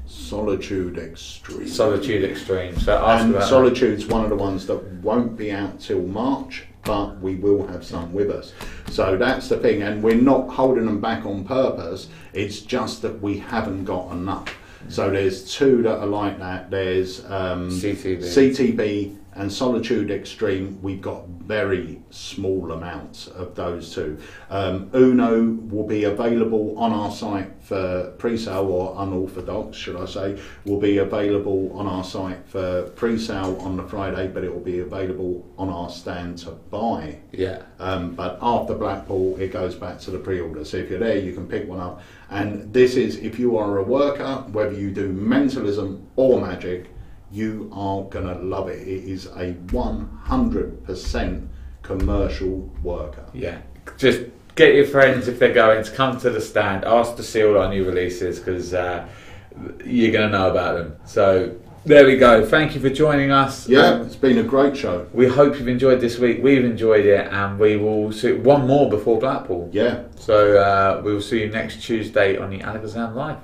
S1: Solitude Extreme.
S2: Solitude Extreme. So ask about
S1: Solitude's one of the ones that won't be out till March, but we will have some with us. So that's the thing, and we're not holding them back on purpose. It's just that we haven't got enough. So there's 2 that are like that. There's CTB and Solitude Extreme, we've got very small amounts of those two. Uno will be available on our site for pre-sale, or unorthodox, should I say, will be available on our site for pre-sale on the Friday, but it will be available on our stand to buy.
S2: Yeah.
S1: But after Blackpool, it goes back to the pre-order. So if you're there, you can pick one up. And this is, if you are a worker, whether you do mentalism or magic, you are going to love it. It is a 100% commercial worker.
S2: Yeah. Just get your friends, if they're going, to come to the stand, ask to see all our new releases, because you're going to know about them. So there we go. Thank you for joining us.
S1: Yeah, it's been a great show.
S2: We hope you've enjoyed this week. We've enjoyed it, and we will see one more before Blackpool.
S1: Yeah.
S2: So we will see you next Tuesday on the Alakazam Live.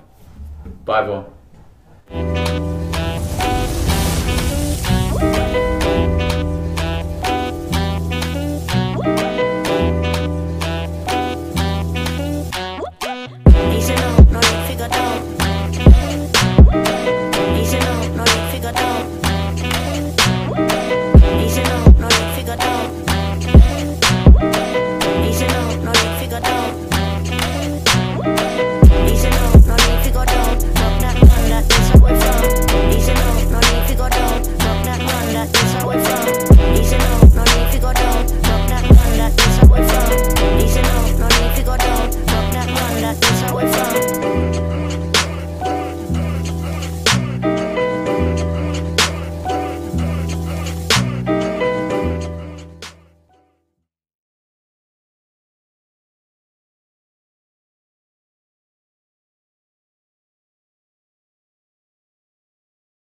S2: Bye, everyone.